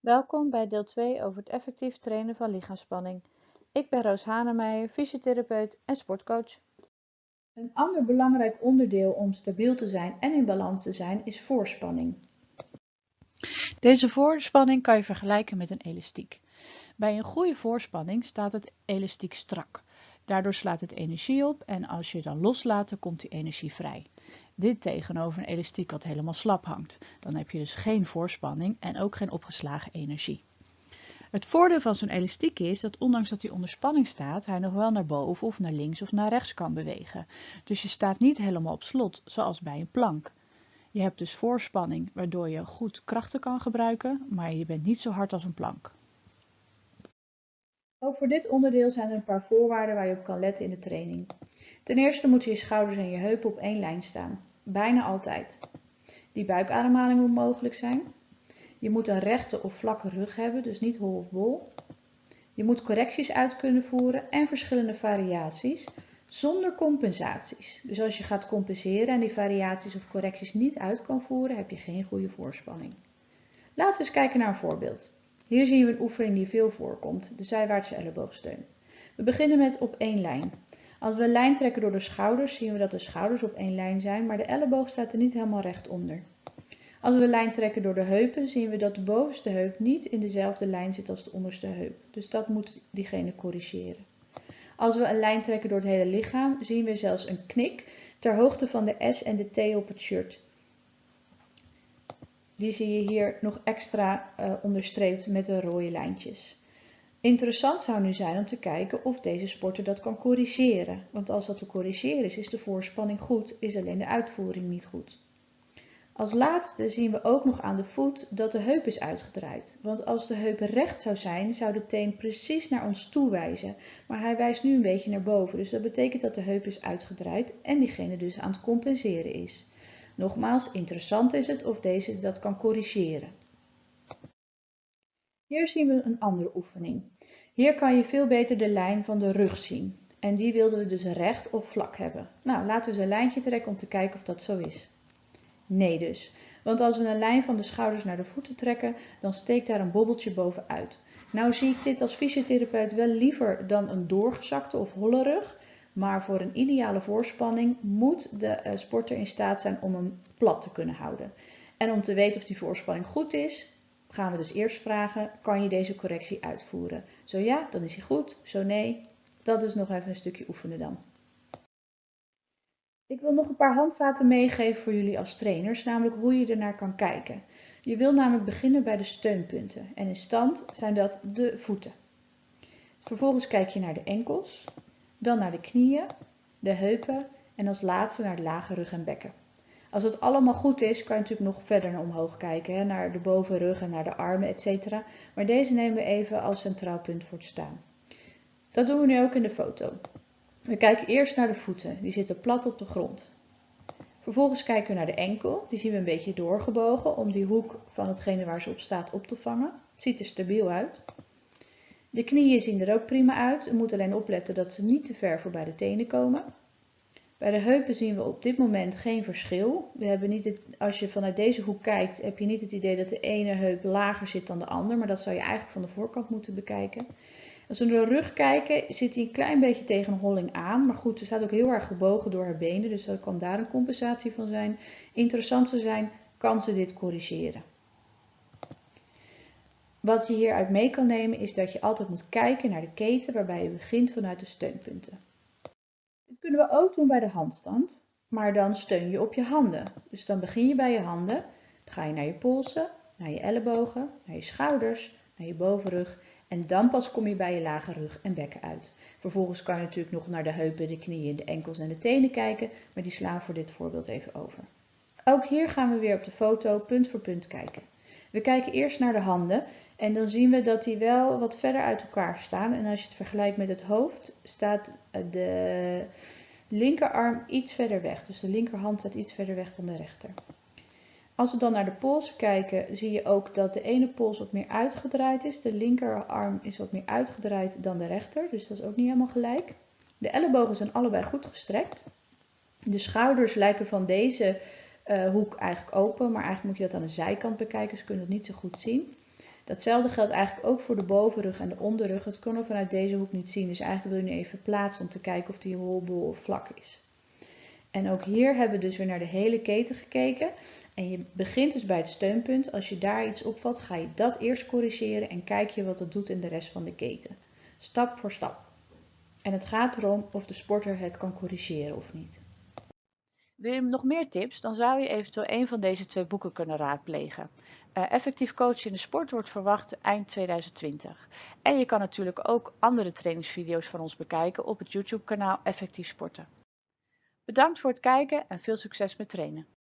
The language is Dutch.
Welkom bij deel 2 over het effectief trainen van lichaamsspanning. Ik ben Roos Hanemeijer, fysiotherapeut en sportcoach. Een ander belangrijk onderdeel om stabiel te zijn en in balans te zijn is voorspanning. Deze voorspanning kan je vergelijken met een elastiek. Bij een goede voorspanning staat het elastiek strak. Daardoor slaat het energie op en als je dan loslaat, dan komt die energie vrij. Dit tegenover een elastiek wat helemaal slap hangt. Dan heb je dus geen voorspanning en ook geen opgeslagen energie. Het voordeel van zo'n elastiek is dat ondanks dat hij onder spanning staat, hij nog wel naar boven of naar links of naar rechts kan bewegen. Dus je staat niet helemaal op slot, zoals bij een plank. Je hebt dus voorspanning, waardoor je goed krachten kan gebruiken, maar je bent niet zo hard als een plank. Ook voor dit onderdeel zijn er een paar voorwaarden waar je op kan letten in de training. Ten eerste moeten je schouders en je heupen op één lijn staan. Bijna altijd. Die buikademhaling moet mogelijk zijn. Je moet een rechte of vlakke rug hebben, dus niet hol of bol. Je moet correcties uit kunnen voeren en verschillende variaties zonder compensaties. Dus als je gaat compenseren en die variaties of correcties niet uit kan voeren, heb je geen goede voorspanning. Laten we eens kijken naar een voorbeeld. Hier zien we een oefening die veel voorkomt, de zijwaartse elleboogsteun. We beginnen met op één lijn. Als we een lijn trekken door de schouders, zien we dat de schouders op één lijn zijn, maar de elleboog staat er niet helemaal recht onder. Als we een lijn trekken door de heupen, zien we dat de bovenste heup niet in dezelfde lijn zit als de onderste heup. Dus dat moet diegene corrigeren. Als we een lijn trekken door het hele lichaam, zien we zelfs een knik ter hoogte van de S en de T op het shirt. Die zie je hier nog extra onderstreept met de rode lijntjes. Interessant zou nu zijn om te kijken of deze sporter dat kan corrigeren. Want als dat te corrigeren is, is de voorspanning goed, is alleen de uitvoering niet goed. Als laatste zien we ook nog aan de voet dat de heup is uitgedraaid. Want als de heup recht zou zijn, zou de teen precies naar ons toe wijzen. Maar hij wijst nu een beetje naar boven. Dus dat betekent dat de heup is uitgedraaid en diegene dus aan het compenseren is. Nogmaals, interessant is het of deze dat kan corrigeren. Hier zien we een andere oefening. Hier kan je veel beter de lijn van de rug zien. En die wilden we dus recht of vlak hebben. Nou, laten we eens een lijntje trekken om te kijken of dat zo is. Nee dus, want als we een lijn van de schouders naar de voeten trekken, dan steekt daar een bobbeltje bovenuit. Nou zie ik dit als fysiotherapeut wel liever dan een doorgezakte of holle rug, maar voor een ideale voorspanning moet de sporter in staat zijn om hem plat te kunnen houden. En om te weten of die voorspanning goed is, gaan we dus eerst vragen, kan je deze correctie uitvoeren? Zo ja, dan is hij goed, zo nee, dat is nog even een stukje oefenen dan. Ik wil nog een paar handvaten meegeven voor jullie als trainers, namelijk hoe je ernaar kan kijken. Je wil namelijk beginnen bij de steunpunten en in stand zijn dat de voeten. Vervolgens kijk je naar de enkels, dan naar de knieën, de heupen en als laatste naar de lage rug en bekken. Als het allemaal goed is, kan je natuurlijk nog verder naar omhoog kijken, naar de bovenrug en naar de armen, etc. Maar deze nemen we even als centraal punt voor te staan. Dat doen we nu ook in de foto. We kijken eerst naar de voeten, die zitten plat op de grond. Vervolgens kijken we naar de enkel, die zien we een beetje doorgebogen om die hoek van hetgene waar ze op staat op te vangen. Het ziet er stabiel uit. De knieën zien er ook prima uit, we moeten alleen opletten dat ze niet te ver voorbij de tenen komen. Bij de heupen zien we op dit moment geen verschil. We hebben niet als je vanuit deze hoek kijkt, heb je niet het idee dat de ene heup lager zit dan de ander, maar dat zou je eigenlijk van de voorkant moeten bekijken. Als we naar de rug kijken, zit hij een klein beetje tegen een holling aan. Maar goed, ze staat ook heel erg gebogen door haar benen. Dus dat kan daar een compensatie van zijn. Interessant zou zijn, kan ze dit corrigeren. Wat je hieruit mee kan nemen is dat je altijd moet kijken naar de keten waarbij je begint vanuit de steunpunten. Dit kunnen we ook doen bij de handstand. Maar dan steun je op je handen. Dus dan begin je bij je handen. Dan ga je naar je polsen, naar je ellebogen, naar je schouders, naar je bovenrug. En dan pas kom je bij je lage rug en bekken uit. Vervolgens kan je natuurlijk nog naar de heupen, de knieën, de enkels en de tenen kijken. Maar die slaan we voor dit voorbeeld even over. Ook hier gaan we weer op de foto punt voor punt kijken. We kijken eerst naar de handen. En dan zien we dat die wel wat verder uit elkaar staan. En als je het vergelijkt met het hoofd, staat de linkerarm iets verder weg. Dus de linkerhand staat iets verder weg dan de rechter. Als we dan naar de polsen kijken, zie je ook dat de ene pols wat meer uitgedraaid is. De linkerarm is wat meer uitgedraaid dan de rechter, dus dat is ook niet helemaal gelijk. De ellebogen zijn allebei goed gestrekt. De schouders lijken van deze hoek eigenlijk open, maar eigenlijk moet je dat aan de zijkant bekijken, dus kun je het niet zo goed zien. Datzelfde geldt eigenlijk ook voor de bovenrug en de onderrug. Het kunnen we vanuit deze hoek niet zien, dus eigenlijk wil je nu even plaatsen om te kijken of die holbol of vlak is. En ook hier hebben we dus weer naar de hele keten gekeken. En je begint dus bij het steunpunt. Als je daar iets opvalt, ga je dat eerst corrigeren en kijk je wat het doet in de rest van de keten. Stap voor stap. En het gaat erom of de sporter het kan corrigeren of niet. Wil je nog meer tips? Dan zou je eventueel een van deze 2 boeken kunnen raadplegen. Effectief coachen in de sport wordt verwacht eind 2020. En je kan natuurlijk ook andere trainingsvideo's van ons bekijken op het YouTube kanaal Effectief Sporten. Bedankt voor het kijken en veel succes met trainen.